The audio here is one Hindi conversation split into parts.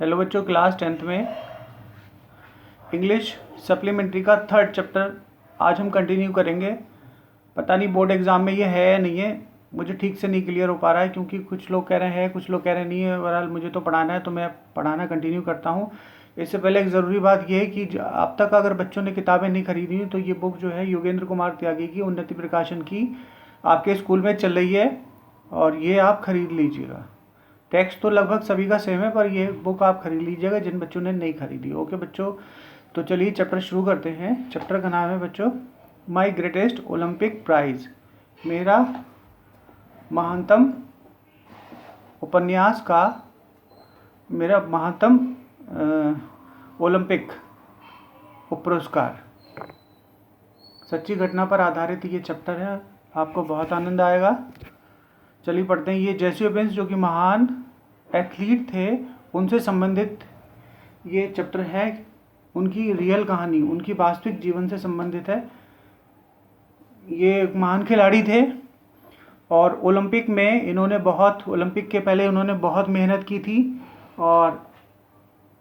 हेलो बच्चों, क्लास 10th में इंग्लिश सप्लीमेंट्री का 3rd चैप्टर आज हम कंटिन्यू करेंगे। पता नहीं बोर्ड एग्ज़ाम में ये है या नहीं है, मुझे ठीक से नहीं क्लियर हो पा रहा है क्योंकि कुछ लोग कह रहे हैं, कुछ लोग कह रहे नहीं है। बहरहाल मुझे तो पढ़ाना है तो मैं पढ़ाना कंटिन्यू करता हूँ। इससे पहले एक ज़रूरी बात यह है कि अब तक अगर बच्चों ने किताबें नहीं खरीदी तो ये बुक जो है योगेंद्र कुमार त्यागी की उन्नति प्रकाशन की आपके स्कूल में चल रही है और ये आप खरीद लीजिएगा। टेक्स्ट तो लगभग सभी का सेम है, पर ये बुक आप खरीद लीजिएगा जिन बच्चों ने नहीं खरीदी। ओके बच्चों, तो चलिए चैप्टर शुरू करते हैं। चैप्टर का नाम है बच्चों माई ग्रेटेस्ट ओलंपिक प्राइज़, मेरा महानतम उपन्यास का, मेरा महानतम ओलंपिक पुरस्कार। सच्ची घटना पर आधारित ये चैप्टर है, आपको बहुत आनंद आएगा। चलिए पढ़ते हैं। ये जेसी ओवेंस जो कि महान एथलीट थे उनसे संबंधित ये चैप्टर है। उनकी रियल कहानी, उनकी वास्तविक जीवन से संबंधित है। ये एक महान खिलाड़ी थे और ओलंपिक में इन्होंने ओलंपिक के पहले इन्होंने बहुत मेहनत की थी। और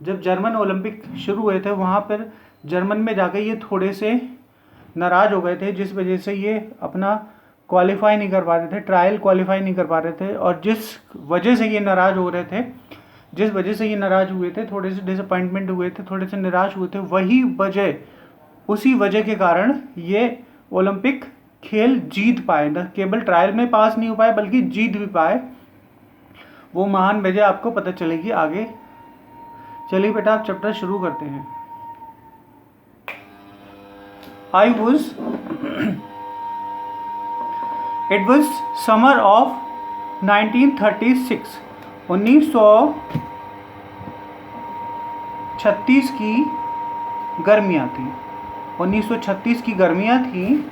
जब जर्मन ओलंपिक शुरू हुए थे वहाँ पर जर्मन में जाकर ये थोड़े से नाराज़ हो गए थे, जिस वजह से ये अपना क्वालिफाई नहीं कर पा रहे थे, ट्रायल क्वालिफाई नहीं कर पा रहे थे। और जिस वजह से ये नाराज़ हो रहे थे, जिस वजह से ये नाराज़ हुए थे, थोड़े से डिसअपॉइंटमेंट हुए थे, थोड़े से निराश हुए थे, वही वजह, उसी वजह के कारण ये ओलंपिक खेल जीत पाए। न केवल ट्रायल में पास नहीं हो पाए बल्कि जीत भी पाए। वो महान वजह आपको पता चलेगी आगे। चलिए बेटा आप चैप्टर शुरू करते हैं। It was summer of 1936। 1936 की गर्मियाँ थी। 1936 की गर्मियाँ थी।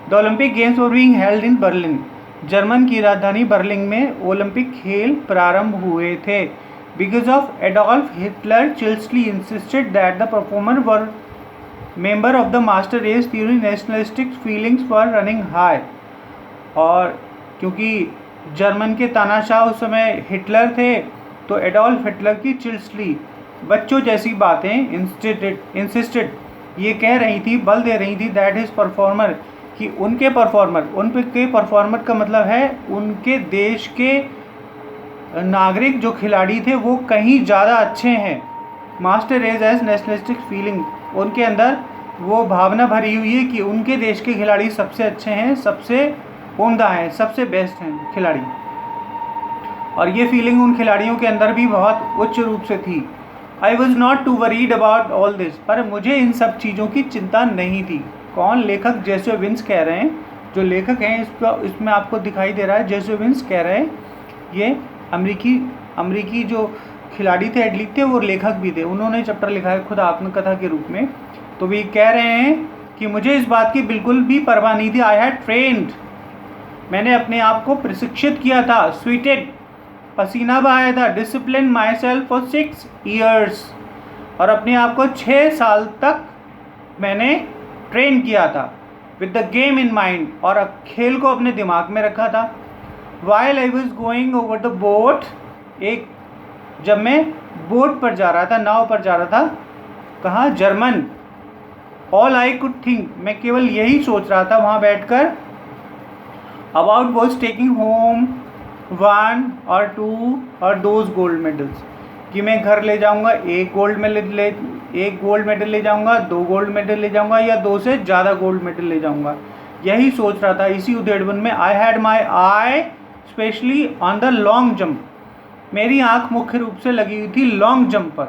The Olympic Games were being held in Berlin। German की राजधानी बर्लिन में ओलंपिक खेल प्रारंभ हुए थे। Because of Adolf Hitler chilly insisted that the performers were member of the master race theory, nationalistic feelings were running high। और क्योंकि जर्मन के तानाशाह उस समय हिटलर थे तो एडोल्फ हिटलर की चिल्सली बच्चों जैसी बातें इंसिस्टेड ये कह रही थी, बल दे रही थी दैट हिज परफॉर्मर कि उनके परफॉर्मर का मतलब है उनके देश के नागरिक जो खिलाड़ी थे वो कहीं ज़्यादा अच्छे हैं। Master race as nationalistic feeling, उनके अंदर वो भावना भरी हुई है कि उनके देश के खिलाड़ी सबसे अच्छे हैं, सबसे उम्दा हैं, सबसे बेस्ट हैं खिलाड़ी। और ये फीलिंग उन खिलाड़ियों के अंदर भी बहुत उच्च रूप से थी। I was not to worried about all this, पर मुझे इन सब चीज़ों की चिंता नहीं थी। कौन? लेखक जेसी ओवेंस कह रहे हैं। जो लेखक हैं इसमें आपको दिखाई दे रहा है जेसी ओवेंस कह रहे हैं। ये अमरीकी जो खिलाड़ी थे, एथलीट थे, वो लेखक भी थे। उन्होंने चैप्टर लिखा है खुद आत्मकथा के रूप में। तो वे कह रहे हैं कि मुझे इस बात की बिल्कुल भी परवाह नहीं थी। आई हैड ट्रेन्ड, मैंने अपने आप को प्रशिक्षित किया था, स्वीटेड, पसीना बहाया था, discipline my self for 6 years, और अपने आप को 6 साल तक मैंने ट्रेन किया था। With the game in mind, और खेल को अपने दिमाग में रखा था। While I was going over the boat, जब मैं बोट पर जा रहा था, नाव पर जा रहा था, कहाँ? German. All I could think, मैं केवल यही सोच रहा था वहाँ बैठकर, about was taking home 1 or 2 और दोज गोल्ड मेडल्स, कि मैं घर ले जाऊँगा एक गोल्ड मेडल ले जाऊँगा, 2 गोल्ड मेडल ले जाऊँगा, या 2 से ज़्यादा गोल्ड मेडल ले जाऊँगा। यही सोच रहा था। इसी उधेड़बुन में I had my I specially on the long jump, मेरी आंख मुख्य रूप से लगी हुई थी लॉन्ग जंप पर।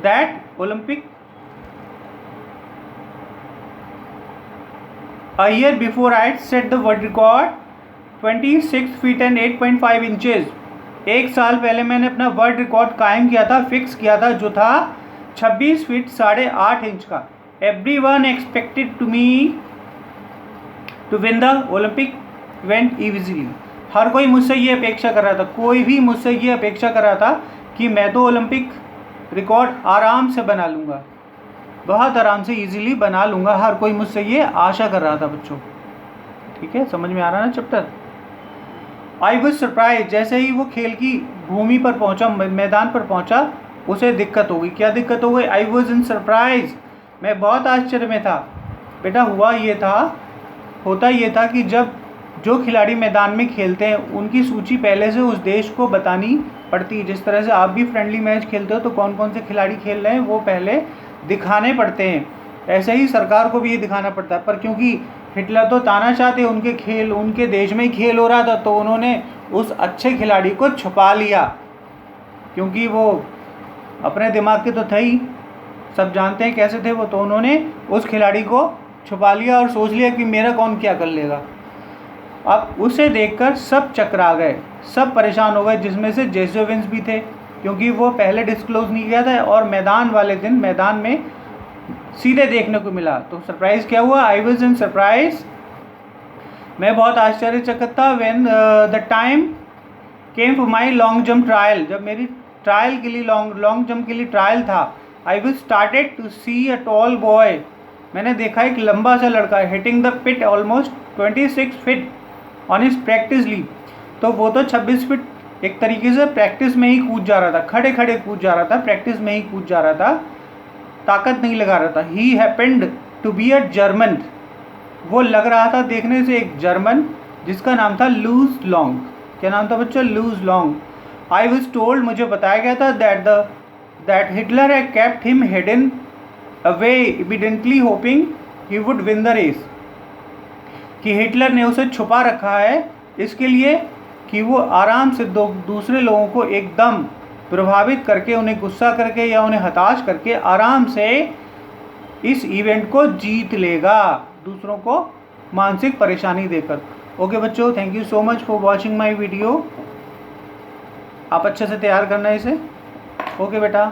That Olympic a year before I set the world record 26 feet and 8.5 inches। 1 साल पहले मैंने अपना वर्ल्ड रिकॉर्ड कायम किया था, फिक्स किया था, जो था 26 फीट 8.5 इंच का। Everyone expected me to win the Olympic event easily। हर कोई मुझसे ये अपेक्षा कर रहा था, कोई भी मुझसे ये अपेक्षा कर रहा था कि मैं तो ओलंपिक रिकॉर्ड आराम से बना लूँगा, बहुत आराम से इजीली बना लूँगा। हर कोई मुझसे ये आशा कर रहा था बच्चों। ठीक है, समझ में आ रहा है ना चैप्टर? आई वॉज सरप्राइज, जैसे ही वो खेल की भूमि पर पहुंचा, मैदान पर पहुंचा, उसे दिक्कत हो गई। क्या दिक्कत हो गई? आई वॉज इन सरप्राइज, मैं बहुत आश्चर्य में था। बेटा होता ये था कि जब जो खिलाड़ी मैदान में खेलते हैं उनकी सूची पहले से उस देश को बतानी पड़ती है। जिस तरह से आप भी फ्रेंडली मैच खेलते हो तो कौन कौन से खिलाड़ी खेल रहे हैं वो पहले दिखाने पड़ते हैं, ऐसे ही सरकार को भी ये दिखाना पड़ता है। पर क्योंकि हिटलर तो तानाशाह थे, उनके देश में ही खेल हो रहा था, तो उन्होंने उस अच्छे खिलाड़ी को छुपा लिया, क्योंकि वो अपने दिमाग के तो थे ही, सब जानते हैं कैसे थे वो। तो उन्होंने उस खिलाड़ी को छुपा लिया और सोच लिया कि मेरा कौन क्या कर लेगा। अब उसे देखकर सब चकरा गए, सब परेशान हो गए, जिसमें से जेसोविंस भी थे, क्योंकि वो पहले डिस्क्लोज नहीं किया था और मैदान वाले दिन मैदान में सीधे देखने को मिला। तो सरप्राइज क्या हुआ? आई वॉज इन सरप्राइज, मैं बहुत आश्चर्यचकित था। When the time came for my long jump trial, जब मेरी ट्रायल के लिए लॉन्ग जंप के लिए ट्रायल था। I was started to see a tall boy, मैंने देखा एक लंबा सा लड़का hitting the pit almost 26 feet on his practice leave. तो वो तो 26 फीट एक तरीके से प्रैक्टिस में ही कूद जा रहा था, खड़े खड़े कूद जा रहा था, प्रैक्टिस में ही कूद जा रहा था, ताकत नहीं लगा रहा था। He happened to be a German, वो लग रहा था देखने से एक जर्मन जिसका नाम था लूज लॉन्ग। क्या नाम था बच्चों? Luz Long. I was told, मुझे बताया गया था that Hitler had kept him hidden away evidently hoping he would win the race, कि हिटलर ने उसे छुपा रखा है इसके लिए कि वो आराम से दूसरे लोगों को एकदम प्रभावित करके, उन्हें गुस्सा करके या उन्हें हताश करके आराम से इस इवेंट को जीत लेगा, दूसरों को मानसिक परेशानी देकर। ओके बच्चों, thank you so much for watching my video. आप अच्छे से तैयार करना इसे। ओके बेटा।